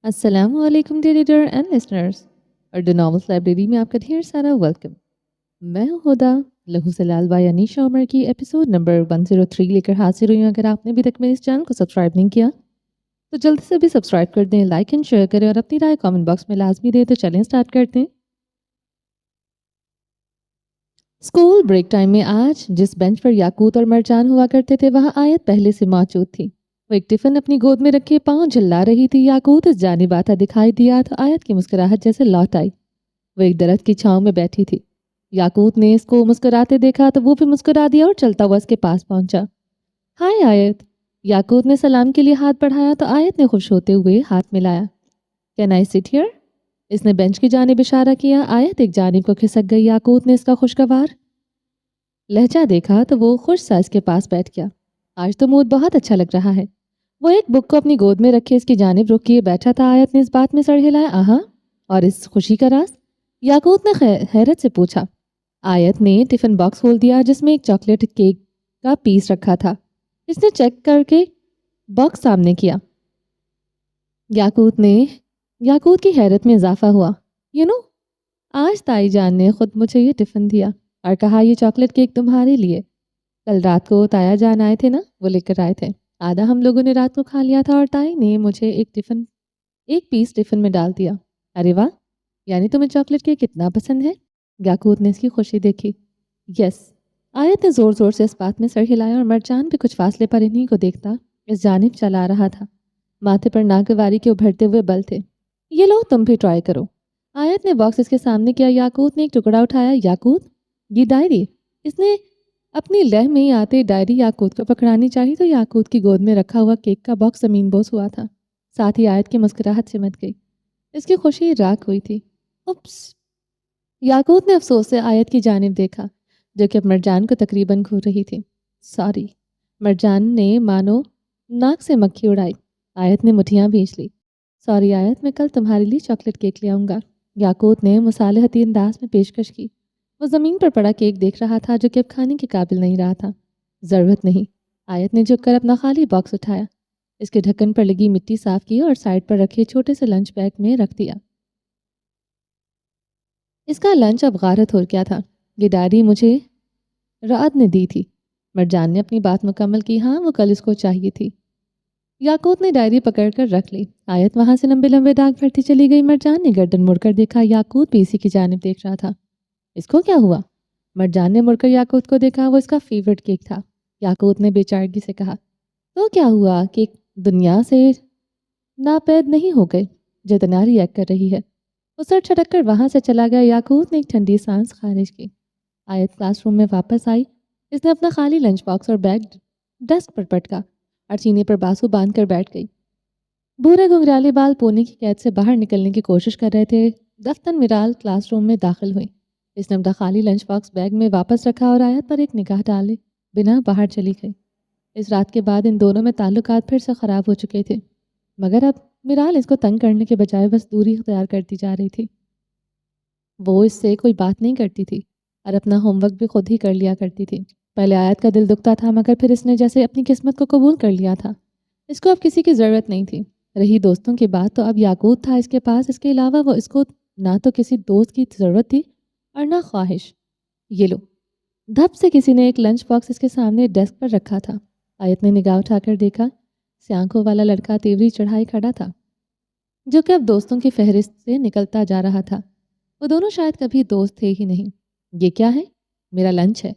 السلام علیکم dear reader and listeners اور دی ناولس لائبریری میں آپ کا ڈھیر سارا ویلکم۔ میں ہوں ہدا، لہو سے لال بائی انیشا عمر کی ایپیسوڈ نمبر 103 لے کر حاضر ہوئی ہوں۔ اگر آپ نے ابھی تک میرے اس چینل کو سبسکرائب نہیں کیا تو جلدی سے بھی سبسکرائب کر دیں، لائک اینڈ شیئر کریں اور اپنی رائے کامنٹ باکس میں لازمی دیں۔ تو چلیں سٹارٹ کرتے ہیں۔ اسکول بریک ٹائم میں آج جس بینچ پر یاقوت اور مرجان ہوا کرتے تھے وہاں آیت پہلے سے موجود تھی۔ وہ ایک ٹفن اپنی گود میں رکھے پاؤں جھلا رہی تھی۔ یاقوت اس جانب آتا دکھائی دیا تو آیت کی مسکراہٹ جیسے لوٹ آئی۔ وہ ایک درخت کی چھاؤں میں بیٹھی تھی۔ یاقوت نے اس کو مسکراتے دیکھا تو وہ بھی مسکرا دیا اور چلتا ہوا اس کے پاس پہنچا۔ ہائے آیت، یاقوت نے سلام کے لیے ہاتھ بڑھایا تو آیت نے خوش ہوتے ہوئے ہاتھ ملایا۔ کین آئی سٹ ہیئر؟ اس نے بینچ کی جانب اشارہ کیا۔ آیت ایک جانب کو کھسک گئی۔ یاقوت نے اس کا خوشگوار لہجہ دیکھا تو وہ خوش سا اس کے پاس بیٹھ گیا۔ آج تو موڈ بہت اچھا لگ رہا ہے۔ وہ ایک بک کو اپنی گود میں رکھے اس کی جانب رخ کیے بیٹھا تھا۔ آیت نے اس بات میں سر ہلایا۔ آہا، اور اس خوشی کا راز؟ یاقوت نے حیرت سے پوچھا۔ آیت نے ٹفن باکس کھول دیا جس میں ایک چاکلیٹ کیک کا پیس رکھا تھا۔ اس نے چیک کر کے باکس سامنے کیا۔ یاقوت کی حیرت میں اضافہ ہوا۔ آج تائی جان نے خود مجھے یہ ٹفن دیا اور کہا یہ چاکلیٹ کیک تمہارے لیے۔ کل رات کو تایا جان آئے تھے نا، وہ لے کر آئے تھے۔ آدھا ہم لوگوں نے رات کو کھا لیا تھا اور تائی نے مجھے ایک پیس ٹفن میں ڈال دیا۔ ارے واہ، یعنی تمہیں چاکلیٹ کیک کتنا پسند ہے؟ یاقوت نے اس کی خوشی دیکھی۔ یس۔ آیت نے زور زور سے اس بات میں سر ہلایا اور مرجان بھی کچھ فاصلے پر انہیں کو دیکھتا اس جانب چلا رہا تھا۔ ماتھے پر ناگواری کے ابھرتے ہوئے بل تھے۔ یہ لو، تم بھی ٹرائی کرو۔ آیت نے باکس اس کے سامنے کیا۔ یاقوت نے ایک ٹکڑا اٹھایا۔ یاقوت، یہ ڈائری؟ اس نے اپنی لہ میں ہی آتے ڈائری یاقوت کو پکڑانی چاہی تو یاقوت کی گود میں رکھا ہوا کیک کا باکس زمین بوس ہوا تھا۔ ساتھ ہی آیت کی مسکراہٹ سمٹ گئی۔ اس کی خوشی راکھ ہوئی تھی۔ اپس! یاقوت نے افسوس سے آیت کی جانب دیکھا جو کہ اب مرجان کو تقریباً گھور رہی تھی۔ سوری۔ مرجان نے مانو ناک سے مکھی اڑائی۔ آیت نے مٹھیاں بھیج لی۔ سوری آیت، میں کل تمہارے لیے چاکلیٹ کیک لے آؤں گا۔ یاقوت نے مصالحتی انداز میں پیشکش کی۔ وہ زمین پر پڑا کیک دیکھ رہا تھا جو کہ اب کھانے کے قابل نہیں رہا تھا۔ ضرورت نہیں۔ آیت نے جھک کر اپنا خالی باکس اٹھایا، اس کے ڈھکن پر لگی مٹی صاف کی اور سائڈ پر رکھے چھوٹے سے لنچ بیگ میں رکھ دیا۔ اس کا لنچ اب غارت ہو گیا تھا۔ یہ ڈائری مجھے رعد نے دی تھی۔ مرجان نے اپنی بات مکمل کی۔ ہاں، وہ کل اس کو چاہیے تھی۔ یاقوت نے ڈائری پکڑ کر رکھ لی۔ آیت وہاں سے لمبے لمبے داغ بھرتی چلی گئی۔ مرجان نے گردن مڑ کر دیکھا۔ یاقوت بھی اسی کی جانب دیکھ رہا تھا۔ اس کو کیا ہوا؟ مرجان نے مڑ کر یاقوت کو دیکھا۔ وہ اس کا فیورٹ کیک تھا۔ یاقوت نے بے چارگی سے کہا، تو کیا ہوا؟ کیک دنیا سے ناپید نہیں ہو گئے؟ جتنا ریئیکٹ کر رہی ہے۔ وہ سر چھٹک کر وہاں سے چلا گیا۔ یاقوت نے ایک ٹھنڈی سانس خارج کی۔ آیت کلاس روم میں واپس آئی۔ اس نے اپنا خالی لنچ باکس اور بیگ ڈیسک پر پٹکا اور سینے پر باسو باندھ کر بیٹھ گئی۔ بھورے گھنگھرالے بال پونے کی قید سے باہر نکلنے کی کوشش کر رہے تھے۔ دفتن مرال کلاس روم میں داخل ہوئی۔ اس نے اپنا خالی لنچ باکس بیگ میں واپس رکھا اور آیت پر ایک نگاہ ڈالے بنا باہر چلی گئی۔ اس رات کے بعد ان دونوں میں تعلقات پھر سے خراب ہو چکے تھے، مگر اب مرال اس کو تنگ کرنے کے بجائے بس دوری اختیار کرتی جا رہی تھی۔ وہ اس سے کوئی بات نہیں کرتی تھی اور اپنا ہوم ورک بھی خود ہی کر لیا کرتی تھی۔ پہلے آیت کا دل دکھتا تھا، مگر پھر اس نے جیسے اپنی قسمت کو قبول کر لیا تھا۔ اس کو اب کسی کی ضرورت نہیں تھی۔ رہی دوستوں کی بات تو اب یاقوت تھا اس کے پاس۔ اس کے علاوہ وہ اس کو نہ تو کسی دوست کی ضرورت تھی اور نہ خواہش۔ یہ لو۔ دھپ سے کسی نے ایک لنچ باکس اس کے سامنے ڈیسک پر رکھا تھا۔ آیت نے نگاہ اٹھا کر دیکھا۔ سیانکوں والا لڑکا تیوری چڑھائی کھڑا تھا جو کہ اب دوستوں کی فہرست سے نکلتا جا رہا تھا۔ وہ دونوں شاید کبھی دوست تھے ہی نہیں۔ یہ کیا ہے؟ میرا لنچ ہے،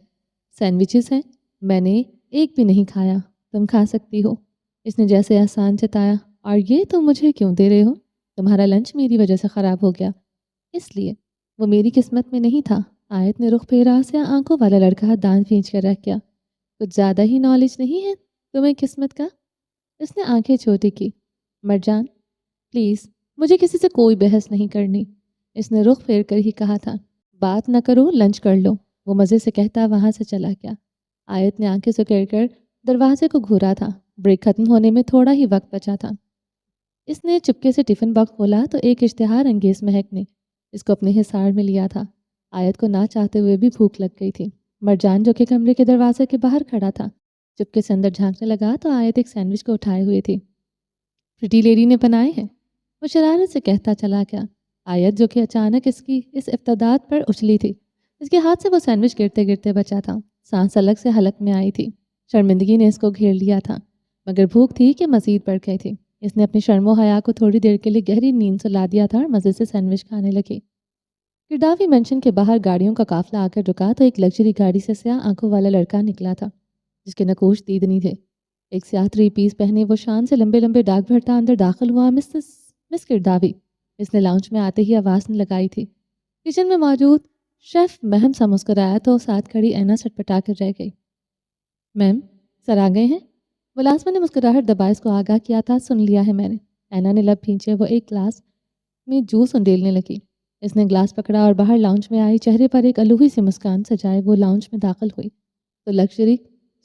سینڈوچز ہیں، میں نے ایک بھی نہیں کھایا، تم کھا سکتی ہو۔ اس نے جیسے احسان جتایا۔ اور یہ تم مجھے کیوں دے رہے ہو؟ تمہارا لنچ میری وجہ سے خراب ہو گیا، اس لیے وہ میری قسمت میں نہیں تھا۔ آیت نے رخ پھیرا سے آنکھوں والا لڑکا دانت کھینچ کر رہ گیا۔ کچھ زیادہ ہی نالج نہیں ہے تمہیں قسمت کا؟ اس نے آنکھیں چھوٹی کی۔ مرجان پلیز، مجھے کسی سے کوئی بحث نہیں کرنی، اس نے رخ پھیر کر ہی کہا تھا۔ بات نہ کرو، لنچ کر لو، وہ مزے سے کہتا وہاں سے چلا گیا۔ آیت نے آنکھیں سکیڑ کر دروازے کو گھورا تھا۔ بریک ختم ہونے میں تھوڑا ہی وقت بچا تھا۔ اس نے چپکے سے ٹفن باکس کھولا تو ایک اشتہار انگیز مہک نے اس کو اپنے حصار میں لیا تھا۔ آیت کو نہ چاہتے ہوئے بھی بھوک لگ گئی تھی۔ مرجان جو کہ کمرے کے دروازے کے باہر کھڑا تھا چپکے سے اندر جھانکنے لگا تو آیت ایک سینڈوچ کو اٹھائے ہوئے تھی۔ پریٹی لیڈی نے بنائے ہیں؟ وہ شرارت سے کہتا چلا گیا۔ آیت جو کہ اچانک اس کی اس ابتداد پر اچھلی تھی، اس کے ہاتھ سے وہ سینڈوچ گرتے گرتے بچا تھا۔ سانس الگ سے حلق میں آئی تھی۔ شرمندگی نے اس کو گھیر لیا تھا، مگر بھوک تھی کہ مزید بڑھ گئی تھی۔ اس نے اپنی شرم و حیا کو تھوڑی دیر کے لیے گہری نیند سلا دیا تھا اور مزے سے سینڈوچ کھانے لگی۔ گرداوی مینشن کے باہر گاڑیوں کا قافلہ آ کر رکا تو ایک لگژری گاڑی سے سیاہ آنکھوں والا لڑکا نکلا تھا، جس کے نقوش دیدنی تھے۔ ایک سیاہ تھری پیس پہنے وہ شان سے لمبے لمبے ڈاک بھرتا اندر داخل ہوا۔ مس گرداوی، اس نے لاؤنج میں آتے ہی آواز نہ لگائی تھی۔ کچن میں موجود شیف مہم سا مسکرایا تو ساتھ کھڑی اینا سٹپٹا کر رہ گئی۔ میم، سر آ گئے ہیں؟ ملازمہ نے مسکراہٹ دبائے اس کو آگاہ کیا تھا۔ سن لیا ہے میں نے۔ اینا نے لب کھینچے وہ ایک گلاس میں جوس انڈیلنے لگی۔ اس نے گلاس پکڑا اور باہر لاؤنج میں آئی، چہرے پر ایک الوہی سی مسکان سجائے وہ لاؤنج میں داخل ہوئی تو لگژری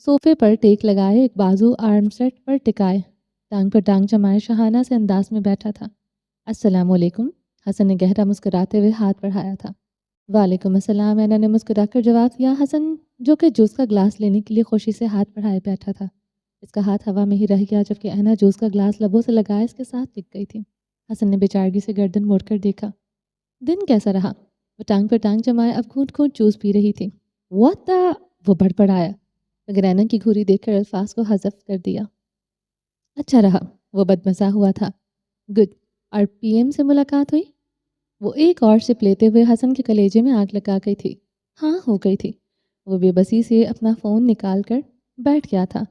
صوفے پر ٹیک لگائے، ایک بازو آرم سیٹ پر ٹکائے، ٹانگ پر ٹانگ جمائے شاہانہ سے انداز میں بیٹھا تھا۔ السلام علیکم، حسن نے گہرا مسکراتے ہوئے ہاتھ بڑھایا تھا۔ وعلیکم السلام، اینا نے مسکرا کر جواب دیا۔ حسن جو کہ جوس کا گلاس لینے کے لیے خوشی سے ہاتھ بڑھائے بیٹھا تھا، اس کا ہاتھ ہوا میں ہی رہ گیا جبکہ اینا جوس کا گلاس لبوں سے لگائے اس کے ساتھ ٹک گئی تھی۔ حسن نے بےچارگی سے گردن موڑ کر دیکھا۔ دن کیسا رہا؟ وہ ٹانگ پر ٹانگ جمائے اب گھونٹ گھونٹ جوس پی رہی تھی۔ واٹ دا، وہ بڑبڑایا مگر اینا کی گھوری دیکھ کر الفاظ کو حذف کر دیا۔ اچھا رہا، وہ بدمزہ ہوا تھا۔ گڈ، اور پی ایم سے ملاقات ہوئی؟ وہ ایک اور سپ لیتے ہوئے حسن کے کلیجے میں آگ لگا گئی تھی۔ ہاں، ہو گئی تھی۔ وہ بے بسی سے اپنا فون نکال کر بیٹھ گیا تھا۔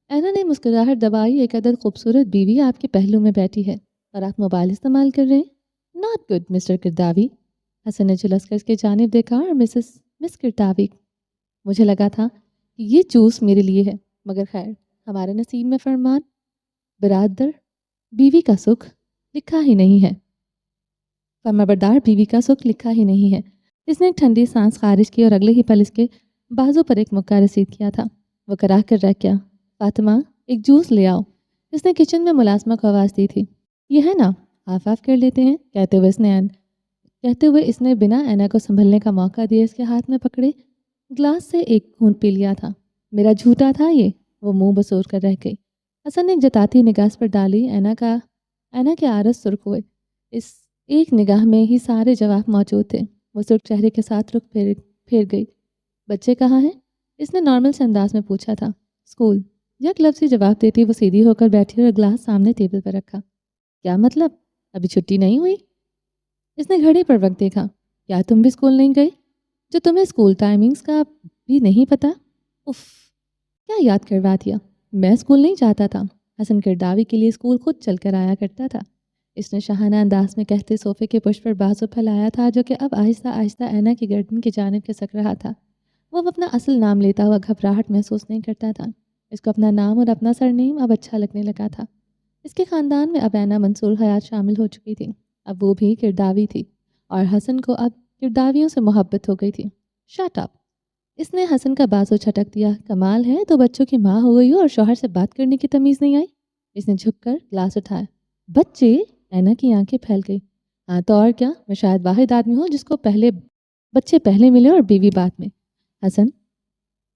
اینا نے مسکراہٹ دبائی۔ ایک عدد خوبصورت بیوی آپ کے پہلو میں بیٹھی ہے اور آپ موبائل استعمال کر رہے ہیں۔ ناٹ گڈ مسٹر گرداوی۔ حسن نے جھلس کر اس کی جانب دیکھا اور مس گرداوی، مجھے لگا تھا کہ یہ جوس میرے لیے ہے، مگر خیر، ہمارے نصیب میں فرمان برادر بیوی کا سکھ لکھا ہی نہیں ہے۔ فرمانبردار بیوی کا سکھ لکھا ہی نہیں ہے۔ اس نے ایک ٹھنڈی سانس خارج کی اور اگلے ہی پل اس کے بازو پر ایک مکہ رسید کیا تھا۔ وہ کراہ کر رہ گیا۔ فاطمہ، ایک جوس لے آؤ۔ اس نے کچن میں ملازمہ کو آواز دی تھی۔ یہ ہے نا، ہاف آف کر لیتے ہیں، کہتے ہوئے اس نے بنا اینا کو سنبھلنے کا موقع دیے اس کے ہاتھ میں پکڑے گلاس سے ایک گھونٹ پی لیا تھا۔ میرا جھوٹا تھا یہ، وہ منہ بسور کر رہ گئی۔ حسن نے ایک جتاتی نگاہ پر ڈالی۔ اینا کے عارض سرخ ہوئے۔ اس ایک نگاہ میں ہی سارے جواب موجود تھے۔ وہ سرخ چہرے کے ساتھ رخ پھیر گئی۔ بچے کہاں ہیں؟ اس نے نارمل سے انداز میں پوچھا تھا۔ اسکول، یک لفظی جواب دیتی وہ سیدھی ہو کر بیٹھی اور گلاس سامنے ٹیبل پر رکھا۔ کیا مطلب؟ ابھی چھٹی نہیں ہوئی؟ اس نے گھڑی پر وقت دیکھا۔ کیا تم بھی اسکول نہیں گئی؟ جو تمہیں اسکول ٹائمنگز کا بھی نہیں پتا؟ اف، کیا یاد کروا دیا۔ میں اسکول نہیں جاتا تھا۔ حسن گرداوی کے لیے اسکول خود چل کر آیا کرتا تھا۔ اس نے شاہانہ انداز میں کہتے صوفے کے پشت پر بازو پھیلایا تھا جو کہ اب آہستہ آہستہ اینا کی گردن کی جانب کھسک رہا تھا۔ وہ اب اپنا اصل نام لیتا ہوا گھبراہٹ محسوس نہیں کرتا تھا۔ اس کو اپنا نام اور اپنا سرنیم اب اچھا لگنے لگا تھا۔ اس کے خاندان میں اب اینا منصور حیات شامل ہو چکی تھی۔ اب وہ بھی گرداوی تھی اور حسن کو اب گرداویوں سے محبت ہو گئی تھی۔ شٹ اپ، اس نے حسن کا بازو چھٹک دیا۔ کمال ہے، تو بچوں کی ماں ہو گئی ہو اور شوہر سے بات کرنے کی تمیز نہیں آئی؟ اس نے جھک کر گلاس اٹھایا۔ بچے؟ اینا کی آنکھیں پھیل گئی۔ ہاں تو اور کیا، میں شاید واحد آدمی ہوں جس کو بچے پہلے ملے اور بیوی بعد میں۔ حسن،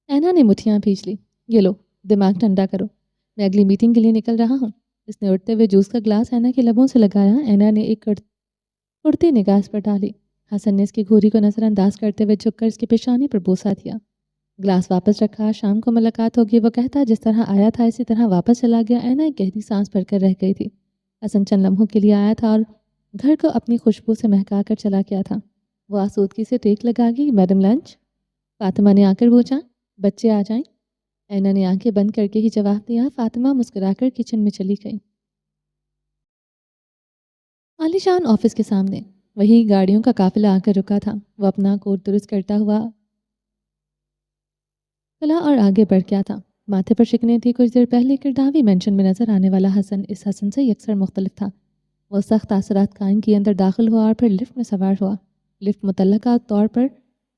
اینا نے مٹھیاں بھیج لی۔ یہ لو، دماغ ٹھنڈا کرو، میں اگلی میٹنگ کے لیے نکل رہا ہوں۔ اس نے اٹھتے ہوئے جوس کا گلاس اینا کے لبوں سے لگایا۔ اینا نے ایک اڑتی نگاہ اس پر ڈالی۔ حسن نے اس کی گھوری کو نظر انداز کرتے ہوئے جھک کر اس کی پیشانی پر بوسہ دیا۔ گلاس واپس رکھا۔ شام کو ملاقات ہوگی، وہ کہتا جس طرح آیا تھا اسی طرح واپس چلا گیا۔ اینا ایک گہری سانس بھر کر رہ گئی تھی۔ حسن چند لمحوں کے لیے آیا تھا اور گھر کو اپنی خوشبو سے مہکا کر چلا گیا تھا۔ وہ آسودگی سے ٹیک لگا گئی۔ Madam lunch? فاطمہ نے آ کر پوچھا۔ بچے آ جائیں؟ اینا نے آنکھیں بند کر کے ہی جواب دیا۔ فاطمہ مسکرا کر کچن میں چلی گئی۔ عالی شان آفس کے سامنے وہی گاڑیوں کا قافلہ آ کر رکا تھا۔ وہ اپنا کوٹ درست کرتا ہوا چلا اور آگے بڑھ گیا تھا۔ ماتھے پر شکنیں تھی۔ کچھ دیر پہلے گرداوی مینشن میں نظر آنے والا حسن اس حسن سے یکسر مختلف تھا۔ وہ سخت تاثرات قائم کیے اندر داخل ہوا اور پھر لفٹ میں سوار ہوا۔ لفٹ متعلقہ طور پر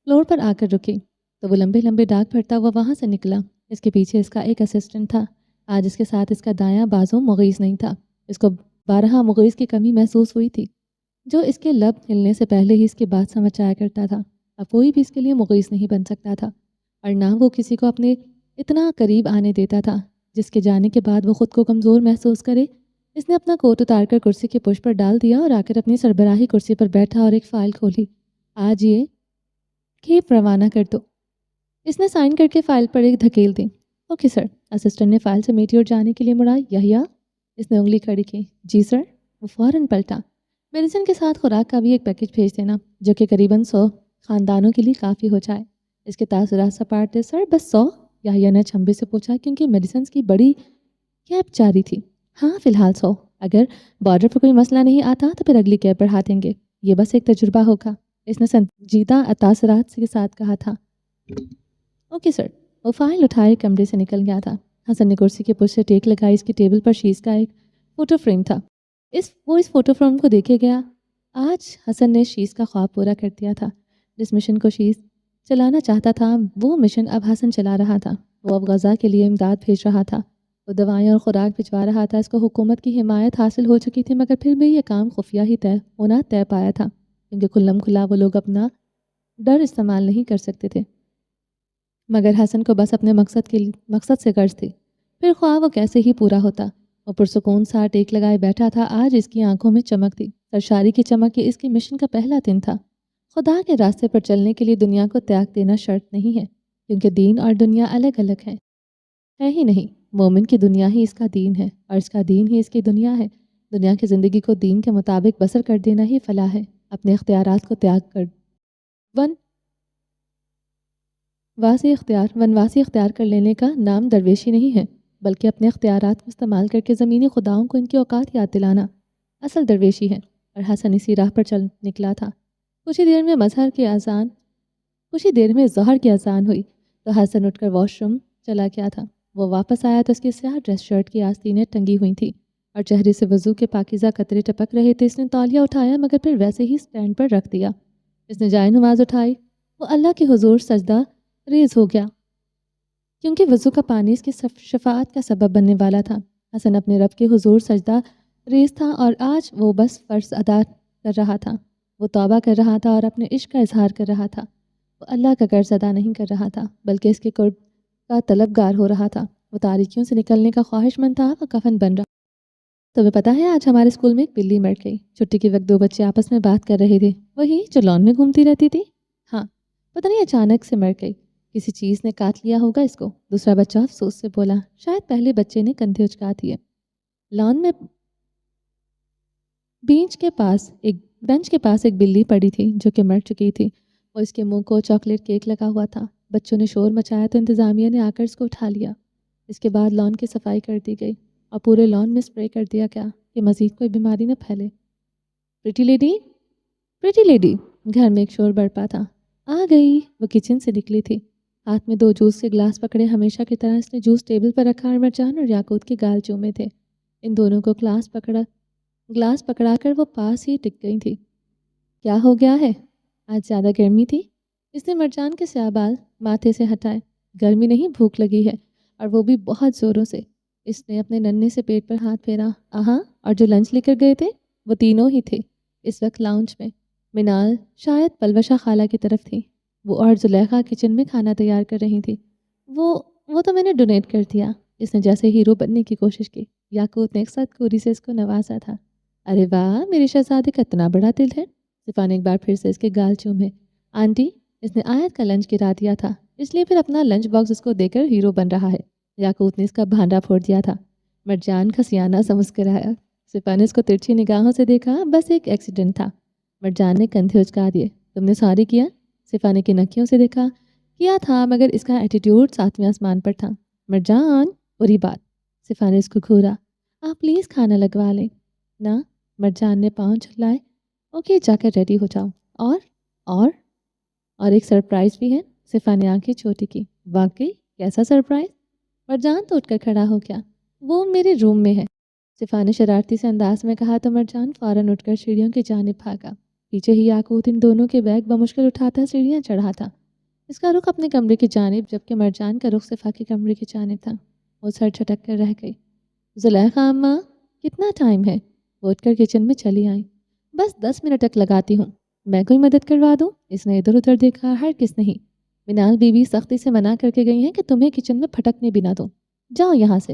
فلور پر آ کر رکی تو وہ لمبے لمبے ڈاک بھرتا ہوا وہاں سے نکلا۔ اس کے پیچھے اس کا ایک اسسٹنٹ تھا۔ آج اس کے ساتھ اس کا دایاں بازو مغیث نہیں تھا۔ اس کو بارہا مغیث کی کمی محسوس ہوئی تھی جو اس کے لب ہلنے سے پہلے ہی اس کی بات سمجھ آیا کرتا تھا۔ اب کوئی بھی اس کے لیے مغیث نہیں بن سکتا تھا اور نہ وہ کسی کو اپنے اتنا قریب آنے دیتا تھا جس کے جانے کے بعد وہ خود کو کمزور محسوس کرے۔ اس نے اپنا کوٹ اتار کر کرسی کے پش پر ڈال دیا اور آ کر اپنی سربراہی کرسی پر بیٹھا اور ایک فائل کھولی۔ آج یہ کھیپ روانہ کر دو۔ اس نے سائن کر کے فائل پر ایک دھکیل دی۔ Okay sir. اسسٹنٹ نے فائل سمیٹی اور جانے کے لیے مڑا۔ یحییٰ؟ اس نے انگلی کھڑی کی۔ جی سر۔ وہ فوراً پلٹا۔ میڈیسن کے ساتھ خوراک کا بھی ایک پیکج بھیج دینا جو کہ قریباً 100 خاندانوں کے لیے کافی ہو جائے۔ اس کے تاثرات سپاٹ تھے۔ سر بس 100؟ یحییٰ نے چھمبے سے پوچھا کیونکہ میڈیسنز کی بڑی کیب جاری تھی۔ ہاں فی الحال 100۔ اگر بارڈر پر کوئی مسئلہ نہیں آتا تو پھر اگلی کیب بڑھا دیں گے۔ یہ بس ایک تجربہ ہوگا، اس نے سنجیدہ تاثرات کے ساتھ کہا تھا۔ Okay sir. وہ فائل اٹھائے کمرے سے نکل گیا تھا۔ حسن نے کرسی کے پش سے ٹیک لگائی۔ اس کی ٹیبل پر شیز کا ایک فوٹو فریم تھا۔ وہ اس فوٹو فریم کو دیکھے گیا۔ آج حسن نے شیز کا خواب پورا کر دیا تھا۔ جس مشن کو شیز چلانا چاہتا تھا وہ مشن اب حسن چلا رہا تھا۔ وہ اب غزہ کے لیے امداد بھیج رہا تھا۔ وہ دوائیں اور خوراک بھجوا رہا تھا۔ اس کو حکومت کی حمایت حاصل ہو چکی تھی مگر پھر بھی یہ کام خفیہ ہی طے پایا تھا کیونکہ کھلم کھلا وہ لوگ اپنا ڈر استعمال نہیں کر سکتے تھے۔ مگر حسن کو بس اپنے مقصد سے غرض تھی، پھر خواہ وہ کیسے ہی پورا ہوتا۔ وہ پرسکون سا ٹیک لگائے بیٹھا تھا۔ آج اس کی آنکھوں میں چمک تھی، سرشاری کی چمک کہ اس کے مشن کا پہلا دن تھا۔ خدا کے راستے پر چلنے کے لیے دنیا کو تیاگ دینا شرط نہیں ہے کیونکہ دین اور دنیا الگ الگ ہے ہی نہیں۔ مومن کی دنیا ہی اس کا دین ہے اور اس کا دین ہی اس کی دنیا ہے۔ دنیا کی زندگی کو دین کے مطابق بسر کر دینا ہی فلاح ہے۔ اپنے اختیارات کو تیاگ کر ونواسی اختیار کر لینے کا نام درویشی نہیں ہے بلکہ اپنے اختیارات کو استعمال کر کے زمینی خداؤں کو ان کی اوقات یاد دلانا اصل درویشی ہے۔ اور حسن اسی راہ پر چل نکلا تھا۔ کچھ ہی دیر میں ظہر کی اذان ہوئی تو حسن اٹھ کر واش روم چلا گیا تھا۔ وہ واپس آیا تو اس کی سیاہ ڈریس شرٹ کی آستینیں ٹنگی ہوئی تھیں اور چہرے سے وضو کے پاکیزہ قطرے ٹپک رہے تھے۔ اس نے تولیہ اٹھایا مگر پھر ویسے ہی سٹینڈ پر رکھ دیا۔ اس نے جائے نماز اٹھائی۔ وہ اللہ کے حضور سجدہ ریز ہو گیا کیونکہ وضو کا پانی اس کی شفاعت کا سبب بننے والا تھا۔ حسن اپنے رب کے حضور سجدہ ریز تھا اور آج وہ بس فرض ادا کر رہا تھا۔ وہ توبہ کر رہا تھا اور اپنے عشق کا اظہار کر رہا تھا۔ وہ اللہ کا قرض ادا نہیں کر رہا تھا بلکہ اس کے قرب کا طلبگار ہو رہا تھا۔ وہ تاریکیوں سے نکلنے کا خواہش مند تھا۔ وہ کفن بن رہا۔ تمہیں پتہ ہے آج ہمارے اسکول میں ایک بلی مر گئی۔ چھٹی کے وقت 2 بچے آپس میں بات کر رہے تھے۔ وہی جو لان میں گھومتی رہتی تھی؟ ہاں، پتہ نہیں اچانک سے مر گئی، کسی چیز نے کاٹ لیا ہوگا اس کو۔ دوسرا بچہ افسوس سے بولا۔ شاید پہلے بچے نے کندھے اچکا دیے۔ لان میں بینچ کے پاس ایک بلی پڑی تھی جو کہ مر چکی تھی۔ اور اس کے منہ کو چاکلیٹ کیک لگا ہوا تھا۔ بچوں نے شور مچایا تو انتظامیہ نے آ کر اس کو اٹھا لیا۔ اس کے بعد لان کی صفائی کر دی گئی اور پورے لان میں اسپرے کر دیا گیا کہ مزید کوئی بیماری نہ پھیلے۔ پریٹی لیڈی گھر میں ایک شور برپا تھا۔ آ گئی۔ وہ کچن سے نکلی تھی، ہاتھ میں 2 جوس کے گلاس پکڑے۔ ہمیشہ کی طرح اس نے جوس ٹیبل پر رکھا اور مرجان اور یاقوت کے گال چومے تھے۔ ان دونوں کو گلاس پکڑا کر وہ پاس ہی ٹک گئی تھی۔ کیا ہو گیا ہے؟ آج زیادہ گرمی تھی؟ اس نے مرجان کے سیاہ بال ماتھے سے ہٹائے۔ گرمی نہیں، بھوک لگی ہے اور وہ بھی بہت زوروں سے۔ اس نے اپنے ننھے سے پیٹ پر ہاتھ پھیرا۔ آہاں، اور جو لنچ لے کر گئے تھے وہ تینوں ہی تھے اس وقت لاؤنج میں۔ منال شاید پلوشہ خالہ کی طرف تھی۔ وہ اور زلیخا کچن میں کھانا تیار کر رہی تھی۔ وہ تو میں نے ڈونیٹ کر دیا۔ اس نے جیسے ہیرو بننے کی کوشش کی۔ یاقوت نے ایک سخت کوری سے اس کو نوازا تھا۔ ارے واہ، میرے شہزادے کا اتنا بڑا دل ہے۔ صفا نے ایک بار پھر سے اس کے گال چومے۔ آنٹی، اس نے آیت کا لنچ گرا دیا تھا اس لیے پھر اپنا لنچ باکس اس کو دے کر ہیرو بن رہا ہے۔ یاقوت نے اس کا بھانڈا پھوڑ دیا تھا۔ مرجان کھسیانہ سا مسکرایا۔ صفا نے اس کو ترچھی نگاہوں سے دیکھا۔ بس ایک ایکسیڈنٹ تھا۔ مرجان نے کندھے اچکا دیے۔ تم نے سوری کیا؟ صفا نے کنکھیوں سے دیکھا۔ کیا تھا مگر اس کا ایٹیٹیوڈ 7ویں آسمان پر تھا۔ مرجان، بری بات۔ صفا نے اس کو گھورا۔ آپ پلیز کھانا لگوا لیں نا۔ مرجان نے پاؤں جھلائے۔ اوکے، جا کر ریڈی ہو جاؤ۔ اور ایک سرپرائز بھی ہے۔ صفا نے آنکھیں چھوٹی کی۔ واقعی؟ کیسا سرپرائز؟ مرجان تو اٹھ کر کھڑا ہو گیا۔ وہ میرے روم میں ہے، صفا نے شرارتی سے انداز میں کہا تو مرجان فوراً اٹھ کر سیڑھیوں کی جانب بھاگا۔ پیچھے ہی یاقوت ان دونوں کے بیگ بمشکل اٹھاتا سیڑھیاں چڑھا تھا۔ اس کا رخ اپنے کمرے کی جانب جبکہ مرجان کا رخ صفا کے کمرے کی جانب تھا۔ وہ سر جھٹک کر رہ گئی۔ زلیخا اماں، کتنا ٹائم ہے؟ وہ اٹھ کر کچن میں چلی آئیں۔ بس 10 منٹ تک لگاتی ہوں، میں کوئی مدد کروا دوں؟ اس نے ادھر ادھر دیکھا۔ ہرگز نہیں، منال بی بی سختی سے منع کر کے گئی ہیں کہ تمہیں کچن میں پھٹکنے بھی نہ دوں۔ جاؤ یہاں سے۔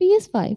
PS5,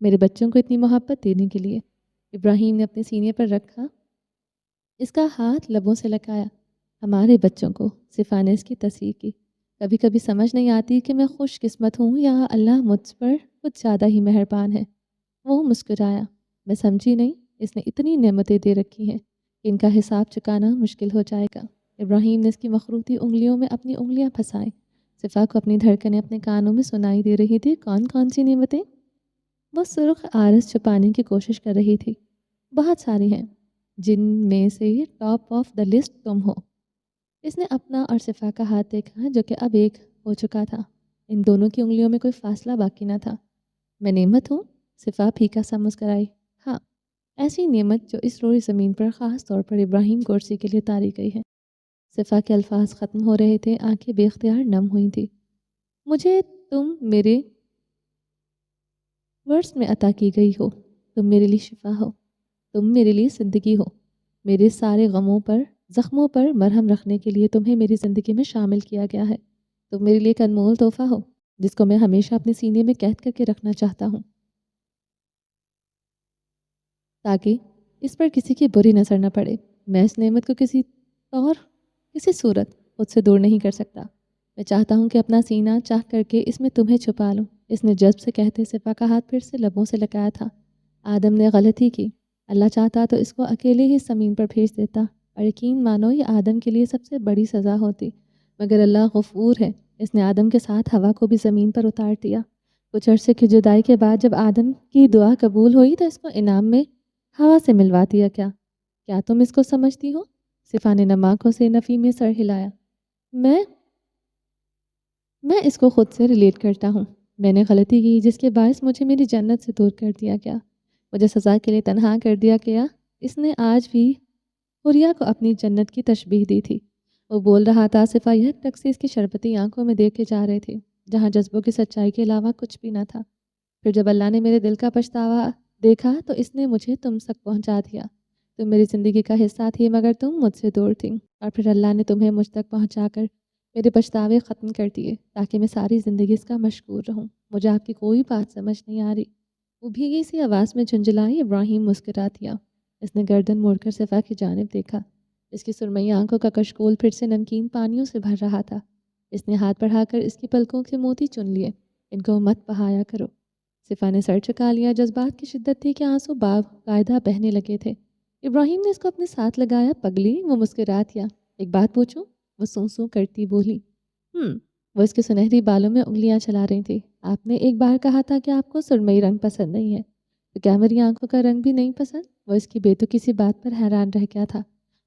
میرے بچوں کو اتنی محبت دینے کے لیے۔ ابراہیم نے اپنے سینے پر رکھا، اس کا ہاتھ لبوں سے لگایا۔ ہمارے بچوں کو، صفا نے اس کی تصحیح کی۔ کبھی کبھی سمجھ نہیں آتی کہ میں خوش قسمت ہوں یا اللہ مجھ پر کچھ زیادہ ہی مہربان ہے۔ وہ مسکرایا۔ میں سمجھی نہیں، اس نے اتنی نعمتیں دے رکھی ہیں کہ ان کا حساب چکانا مشکل ہو جائے گا۔ ابراہیم نے اس کی مخروطی انگلیوں میں اپنی انگلیاں پھنسائیں۔ صفا کو اپنی دھڑکنیں اپنے کانوں میں سنائی دے رہی تھی۔ کون کون سی نعمتیں؟ وہ سرخ آرس چھپانے کی کوشش کر رہی تھی۔ بہت ساری ہیں، جن میں سے ٹاپ آف دا لسٹ تم ہو۔ اس نے اپنا اور صفا کا ہاتھ دیکھا جو کہ اب ایک ہو چکا تھا۔ ان دونوں کی انگلیوں میں کوئی فاصلہ باقی نہ تھا۔ میں نعمت ہوں؟ صفا پھیکا سا مسکرائی۔ ہاں، ایسی نعمت جو اس روئی زمین پر خاص طور پر ابراہیم گورسی کے لیے اتاری گئی ہے۔ صفا کے الفاظ ختم ہو رہے تھے، آنکھیں بے اختیار نم ہوئی تھیں۔ مجھے تم میرے ورس میں عطا کی گئی ہو، تم میرے لیے شفا ہو، تم میرے لیے زندگی ہو۔ میرے سارے غموں پر، زخموں پر مرہم رکھنے کے لیے تمہیں میری زندگی میں شامل کیا گیا ہے۔ تم میرے لیے ایک انمول تحفہ ہو جس کو میں ہمیشہ اپنے سینے میں قید کر کے رکھنا چاہتا ہوں، تاکہ اس پر کسی کی بری نظر نہ پڑے۔ میں اس نعمت کو کسی طور، کسی صورت خود سے دور نہیں کر سکتا۔ میں چاہتا ہوں کہ اپنا سینہ چاک کر کے اس میں تمہیں چھپا لوں۔ اس نے جذب سے کہتے صفا کا ہاتھ پھر سے لبوں سے لگایا تھا۔ آدم نے غلطی کی، اللہ چاہتا تو اس کو اکیلے ہی زمین پر بھیج دیتا، اور یقین مانو یہ آدم کے لیے سب سے بڑی سزا ہوتی، مگر اللہ غفور ہے، اس نے آدم کے ساتھ ہوا کو بھی زمین پر اتار دیا۔ کچھ عرصے کی جدائی کے بعد جب آدم کی دعا قبول ہوئی تو اس کو انعام میں ہوا سے ملوا دیا۔ کیا تم اس کو سمجھتی ہو؟ صفا نے نم آنکھوں سے نفی میں سر ہلایا۔ میں اس کو خود سے ریلیٹ کرتا ہوں۔ میں نے غلطی کی جس کے باعث مجھے میری جنت سے دور کر دیا گیا، مجھے سزا کے لیے تنہا کر دیا گیا۔ اس نے آج بھی حریہ کو اپنی جنت کی تشبیہ دی تھی۔ وہ بول رہا تھا، صفا یک ٹک سے اس کی شربتی آنکھوں میں دیکھے جا رہے تھے جہاں جذبوں کی سچائی کے علاوہ کچھ بھی نہ تھا۔ پھر جب اللہ نے میرے دل کا پچھتاوا دیکھا تو اس نے مجھے تم تک پہنچا دیا۔ تم میری زندگی کا حصہ تھی مگر تم مجھ سے دور تھی، اور پھر اللہ نے تمہیں مجھ تک پہنچا کر میرے پچھتاوے ختم کر دیے تاکہ میں ساری زندگی اس کا مشکور رہوں۔ مجھے آپ کی کوئی بات سمجھ نہیں آ رہی، وہ بھیگی سی آواز میں جھنجھلائی۔ ابراہیم مسکرا دیا۔ اس نے گردن موڑ کر صفا کی جانب دیکھا۔ اس کی سرمئی آنکھوں کا کشکول پھر سے نمکین پانیوں سے بھر رہا تھا۔ اس نے ہاتھ بڑھا کر اس کی پلکوں کے موتی چن لیے۔ ان کو مت بہایا کرو۔ صفا نے سر چکا لیا۔ جذبات کی شدت تھی کہ آنسو باقاعدہ بہنے لگے تھے۔ ابراہیم نے اس کو اپنے ساتھ لگایا۔ پگلی، وہ مسکرا دیا۔ ایک بات پوچھوں؟ وہ سوں سوں کرتی بولی۔ وہ اس کے سنہری بالوں میں انگلیاں چلا رہی تھی۔ آپ نے ایک بار کہا تھا کہ آپ کو سرمئی رنگ پسند نہیں ہے، تو کیا میری آنکھوں کا رنگ بھی نہیں پسند؟ وہ اس کی بیتوکی سی بات پر حیران رہ گیا تھا۔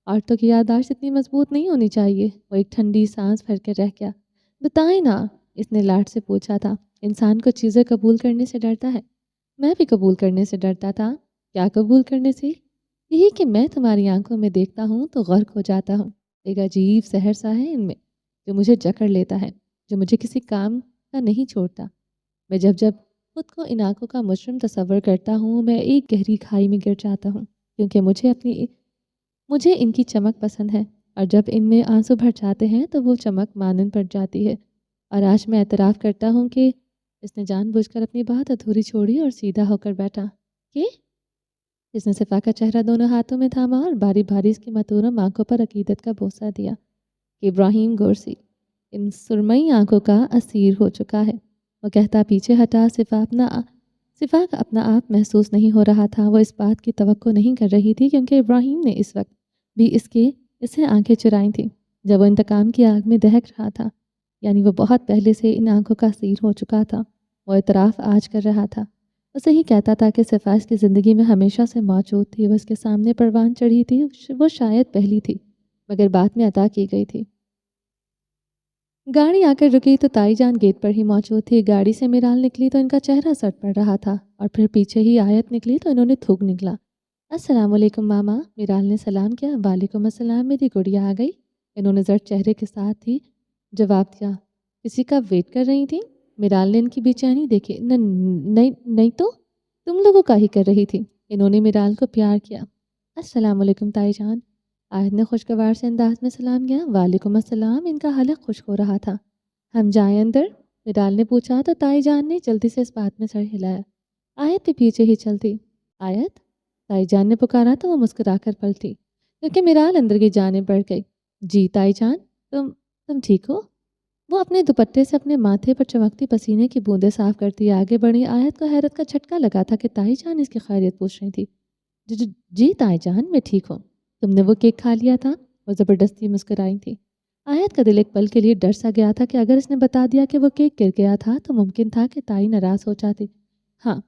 عورتوں کی یادداشت اتنی مضبوط نہیں ہونی چاہیے۔ وہ ایک ٹھنڈی سانس بھر کر رہ گیا۔ بتائیں نا، اس نے لاٹ سے پوچھا تھا۔ انسان کو چیزیں قبول کرنے سے ڈرتا ہے۔ میں بھی قبول کرنے سے ڈرتا تھا۔ کیا قبول کرنے سے؟ یہی کہ میں تمہاری آنکھوں میں دیکھتا ہوں تو غرق ہو جاتا ہوں۔ ایک عجیب سحر سا ہے ان میں جو مجھے جکڑ لیتا ہے، جو مجھے کسی کام کا نہیں چھوڑتا۔ میں جب خود کو ان آنکھوں کا مجرم تصور کرتا ہوں، میں ایک گہری کھائی میں گر جاتا ہوں، کیونکہ مجھے ان کی چمک پسند ہے، اور جب ان میں آنسو بھر جاتے ہیں تو وہ چمک مانند پڑ جاتی ہے۔ اور آج میں اعتراف کرتا ہوں کہ اس نے جان بوجھ کر اپنی بات ادھوری چھوڑی اور سیدھا ہو کر بیٹھا۔ کہ اس نے صفا کا چہرہ دونوں ہاتھوں میں تھاما اور باری باری اس کی متورم آنکھوں پر عقیدت کا بوسہ دیا کہ ابراہیم گورسی ان سرمئی آنکھوں کا اسیر ہو چکا ہے۔ وہ کہتا پیچھے ہٹا۔ صفا کا اپنا آپ محسوس نہیں ہو رہا تھا۔ وہ اس بات کی توقع نہیں کر رہی تھی کیونکہ ابراہیم نے اس وقت بھی اسے آنکھیں چرائی تھیں جب وہ انتقام کی آگ میں دہک رہا تھا، یعنی وہ بہت پہلے سے ان آنکھوں کا اسیر ہو چکا تھا۔ وہ اعتراف آج کر رہا تھا۔ اسے ہی کہتا تھا کہ صفا اس کی زندگی میں ہمیشہ سے موجود تھی۔ وہ اس کے سامنے پروان چڑھی تھی، وہ شاید پہلی تھی مگر بعد میں عطا کی گئی تھی۔ گاڑی آ کر رکی تو تائی جان گیٹ پر ہی موجود تھی۔ گاڑی سے میرال نکلی تو ان کا چہرہ سٹ پڑ رہا تھا، اور پھر پیچھے ہی آیت نکلی تو انہوں نے تھوک نکلا۔ السلام علیکم ماما، میرال نے سلام کیا۔ وعلیکم السلام، میری گڑیا آ گئی، انہوں نے زرد چہرے کے ساتھ ہی جواب دیا۔ کسی کا ویٹ کر رہی تھی؟ میرال نے ان کی بے چینی دیکھی۔ نہیں تو تم لوگوں کا ہی کر رہی تھی، انہوں نے میرال کو پیار کیا۔ السلام علیکم تائی جان، آیت نے خوشگوار سے انداز میں سلام کیا۔ وعلیکم السلام، ان کا حلق خشک ہو رہا تھا۔ ہم جائیں اندر؟ میرال نے پوچھا تو تائی جان نے جلدی سے اس بات میں سر ہلایا۔ آیت بھی پیچھے ہی چلتی۔ آیت، تائی جان نے پکارا تو وہ مسکرا کر پلٹی کیونکہ میرال اندر کی جانب بڑھ گئی۔ جی تائی جان، تم ٹھیک ہو؟ وہ اپنے دوپٹے سے اپنے ماتھے پر چمکتی پسینے کی بوندیں صاف کرتی آگے بڑھی۔ آیت کو حیرت کا جھٹکا لگا تھا کہ تائی جان اس کی خیریت پوچھ رہی تھی۔ جی تائی جان، میں ٹھیک ہوں۔ تم نے وہ کیک کھا لیا تھا؟ وہ زبردستی مسکرائی تھی۔ آیت کا دل ایک پل کے لیے ڈر سا گیا تھا کہ اگر اس نے بتا دیا کہ وہ کیک گر گیا تھا تو ممکن تھا کہ تائی ناراض ہو جاتی۔ ہاں،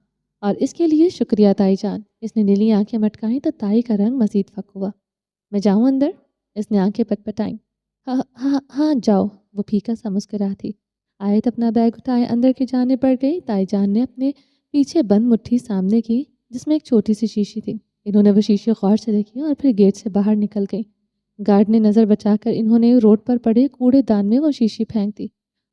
اور اس کے لیے شکریہ تائی جان۔ اس نے نیلی آنکھیں مٹکائیں تو تائی کا رنگ مزید فک ہوا۔ میں جاؤں اندر؟ اس نے آنکھیں پٹ پٹائیں۔ ہاں ہاں ہاں جاؤ، وہ پھیکا سا مسکرا تھی۔ آیت اپنا بیگ اٹھائے اندر کی جانب بڑھ گئی۔ تائی جان نے اپنے پیچھے بند مٹھی سامنے کی جس میں ایک چھوٹی سی شیشی تھی۔ انہوں نے وہ شیشی غور سے دیکھی اور پھر گیٹ سے باہر نکل گئی۔ گارڈ نے نظر بچا کر انہوں نے روڈ پر پڑے کوڑے دان میں وہ شیشی پھینک دی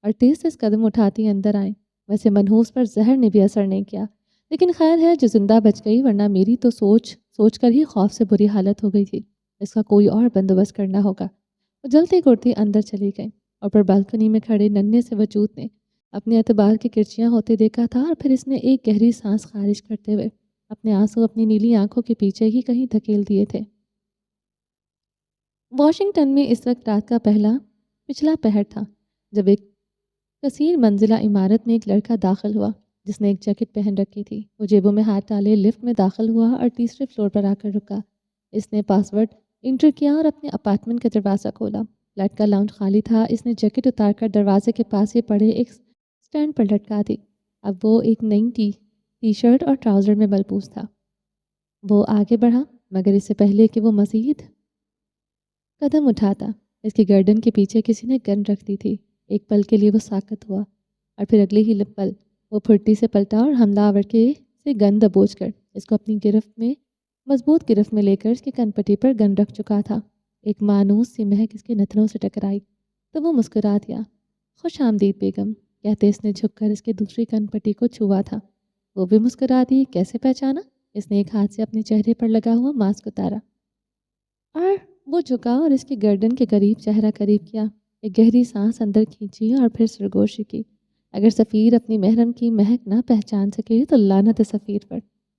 اور تیز تیز قدم اٹھاتی اندر آئیں۔ ویسے منحوس پر زہر نے بھی اثر نہیں کیا، لیکن خیر ہے جو زندہ بچ گئی، ورنہ میری تو سوچ کر ہی خوف سے بری حالت ہو گئی تھی۔ اس کا کوئی اور بندوبست کرنا ہوگا۔ وہ جلتی گڑتی اندر چلی گئی اور پر بالکنی میں کھڑے ننھے سے وجود نے اپنے اعتبار کی کرچیاں ہوتے دیکھا تھا، اور پھر اس نے ایک گہری سانس خارج کرتے ہوئے اپنے آنسو اپنی نیلی آنکھوں کے پیچھے ہی کہیں دھکیل دیے تھے۔ واشنگٹن میں اس وقت رات کا پچھلا پہر تھا جب ایک کثیر منزلہ عمارت میں ایک لڑکا داخل ہوا جس نے ایک جیکٹ پہن رکھی تھی۔ وہ جیبوں میں ہاتھ ڈالے لفٹ میں داخل ہوا اور تیسرے فلور پر آ کر رکا۔ اس نے پاس ورڈ انٹر کیا اور اپنے اپارٹمنٹ کا دروازہ کھولا۔ فلیٹ کا لاؤنج خالی تھا۔ اس نے جیکٹ اتار کر دروازے کے پاس ہی پڑے ایک سٹینڈ پر لٹکا دی۔ اب وہ ایک نئی ٹی شرٹ اور ٹراؤزر میں ملبوس تھا۔ وہ آگے بڑھا مگر اس سے پہلے کہ وہ مزید قدم اٹھاتا، اس کی گردن کے پیچھے کسی نے گن رکھ دی تھی۔ ایک پل کے لیے وہ ساکت ہوا اور پھر اگلے ہی پل وہ پھرتی سے پلٹا اور حملہ آور کے سے گن دبوچ کر اس کو اپنی مضبوط گرفت میں لے کر اس کی کن پٹی پر گن رکھ چکا تھا۔ ایک مانوس سی مہک اس کے نتنوں سے ٹکرائی تو وہ مسکرا دیا۔ خوش آمدید بیگم، کہتے اس نے جھک کر اس کے دوسری کن پٹی کو چھوا تھا۔ وہ بھی مسکرا دی۔ کیسے پہچانا؟ اس نے ایک ہاتھ سے اپنے چہرے پر لگا ہوا ماسک اتارا اور وہ جھکا اور اس کی گردن کے چہرہ قریب کیا۔ ایک گہری سانس اندر کھینچی اور پھر سرگوشی کی۔ اگر سفیر اپنی محرم کی مہک نہ پہچان سکے تو لعنت سفیر پر۔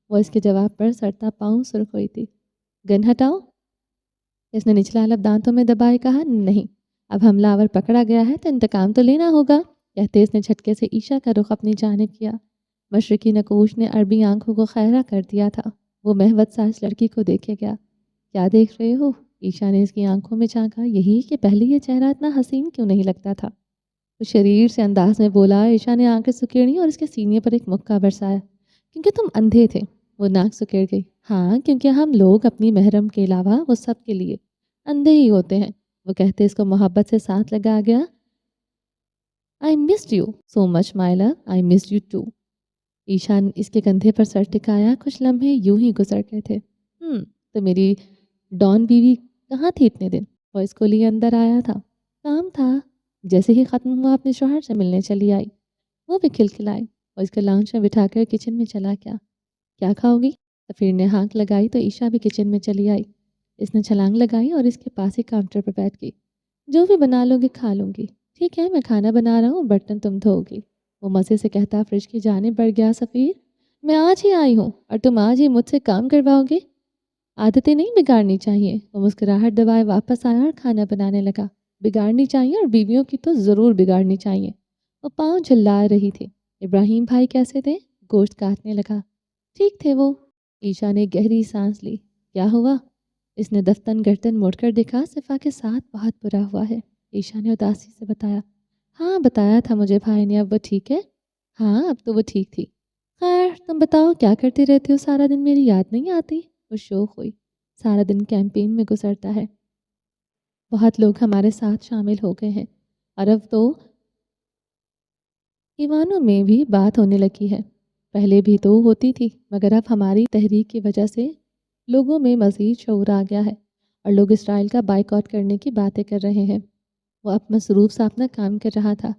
وہ اس کے جواب پر سرتا پاؤں سرخ ہوئی تھی۔ گن ہٹاؤ، اس نے نچلا لب دانتوں میں دبائے کہا۔ نہیں، اب حملہ آور پکڑا گیا ہے تو انتقام تو لینا ہوگا، کہتے اس نے جھٹکے سے عیشا کا رخ اپنی جانب کیا۔ مشرقی نقوش نے عربی آنکھوں کو خیرہ کر دیا تھا۔ وہ مہوت سا اس لڑکی کو دیکھے گیا۔ کیا دیکھ رہے ہو؟ عیشا نے اس کی آنکھوں میں جھانکا۔ یہی کہ پہلے یہ چہرہ اتنا حسین کیوں نہیں لگتا تھا؟ وہ شریر سے انداز میں بولا۔ عیشا نے آنکھیں سکیڑی اور اس کے سینے پر ایک مکہ برسایا۔ کیونکہ تم اندھے تھے۔ وہ ناک سکیڑ گئی۔ ہاں، کیونکہ ہم لوگ اپنی محرم کے علاوہ وہ سب کے لیے اندھے ہی ہوتے ہیں، وہ کہتے اس کو محبت سے ساتھ لگا گیا۔ I missed you so much my love, I missed you too۔ ایشان اس کے کندھے پر سر ٹکایا۔ کچھ لمحے یوں ہی گزر گئے تھے۔ تو میری ڈان بیوی کہاں تھی اتنے دن؟ وہ اس کو لیے اندر آیا تھا۔ کام تھا، جیسے ہی ختم ہوا اپنے شوہر سے ملنے چلی آئی۔ وہ بھی کھلکھلائی۔ وہ اس کو لاؤنج میں بٹھا کر کچن میں چلا گیا۔ کیا کھاؤ گی؟ سفیر نے ہانک لگائی تو عیشا بھی کچن میں چلی آئی۔ اس نے چھلانگ لگائی اور اس کے پاس ہی کاؤنٹر پر بیٹھ گئی۔ جو بھی بنا لو گے کھا لوں گی۔ ٹھیک ہے، میں کھانا بنا رہا ہوں، برتن تم دھو گی۔ وہ مزے سے کہتا فریج کی جانب بڑھ گیا۔ سفیر، میں آج ہی آئی ہوں اور تم آج ہی مجھ سے کام کرواؤ گے؟ عادتیں نہیں بگاڑنی چاہیے۔ وہ مسکراہٹ دبائے واپس آیا اور کھانا بنانے لگا۔ بگاڑنی چاہیے، اور بیویوں کی تو ضرور بگاڑنی چاہیے۔ وہ پاؤں جھلا رہی تھی۔ ابراہیم بھائی کیسے تھے؟ گوشت کاٹنے لگا۔ ٹھیک تھے وہ۔ عیشا نے گہری سانس لی۔ کیا ہوا؟ اس نے دفتن گردن موڑ کر دیکھا۔ صفا کے ساتھ بہت برا ہوا ہے، عیشا نے اداسی سے بتایا۔ ہاں بتایا تھا مجھے بھائی نے۔ اب وہ ٹھیک ہے؟ ہاں اب تو وہ ٹھیک تھی۔ خیر تم بتاؤ کیا کرتی رہتی ہو سارا دن؟ میری یاد نہیں آتی؟ وہ شوق ہوئی۔ سارا دن کیمپین میں گزرتا ہے، بہت لوگ ہمارے ساتھ شامل ہو گئے ہیں، اور اب تو ایوانوں میں بھی بات ہونے لگی ہے۔ پہلے بھی تو ہوتی تھی، مگر اب ہماری تحریک کی وجہ سے لوگوں میں مزید شعور آ گیا ہے اور لوگ اسرائیل کا بائیکاٹ کرنے کی باتیں کر رہے ہیں۔ وہ اب مصروف سا اپنا کام کر رہا تھا۔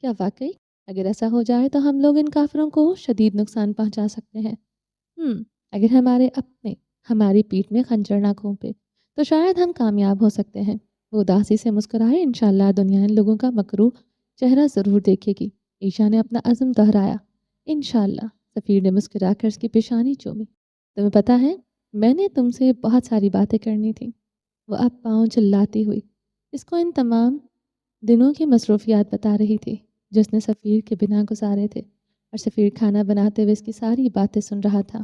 کیا واقعی؟ اگر ایسا ہو جائے تو ہم لوگ ان کافروں کو شدید نقصان پہنچا سکتے ہیں۔ اگر ہمارے اپنے ہماری پیٹھ میں خنجر نہ گھونپے تو شاید ہم کامیاب ہو سکتے ہیں۔ وہ اداسی سے مسکرائے۔ انشاءاللہ دنیا ان لوگوں کا مکروہ چہرہ ضرور دیکھے گی۔ عیشا نے اپنا عزم دہرایا۔ انشاءاللہ سفیر نے مسکرا کر اس کی پیشانی چومی۔ تمہیں پتہ ہے میں نے تم سے بہت ساری باتیں کرنی تھیں۔ وہ اب پاؤں چلاتی ہوئی اس کو ان تمام دنوں کی مصروفیات بتا رہی تھی جو اس نے سفیر کے بنا گزارے تھے، اور سفیر کھانا بناتے ہوئے اس کی ساری باتیں سن رہا تھا۔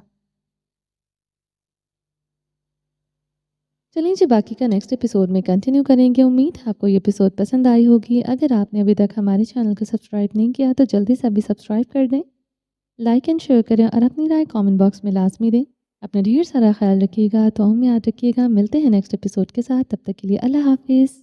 چلیں جی، باقی کا نیکسٹ ایپیسوڈ میں کنٹینیو کریں گے۔ امید ہے آپ کو یہ ایپیسوڈ پسند آئی ہوگی۔ اگر آپ نے ابھی تک ہمارے چینل کو سبسکرائب نہیں کیا تو جلدی سے ابھی سبسکرائب کر دیں، لائک اینڈ شیئر کریں اور اپنی رائے کامنٹ باکس میں لازمی دیں۔ اپنا ڈھیر سارا خیال رکھیے گا، تو ہم یاد رکھیے گا۔ ملتے ہیں نیکسٹ ایپیسوڈ کے ساتھ، تب تک کے لیے اللہ حافظ۔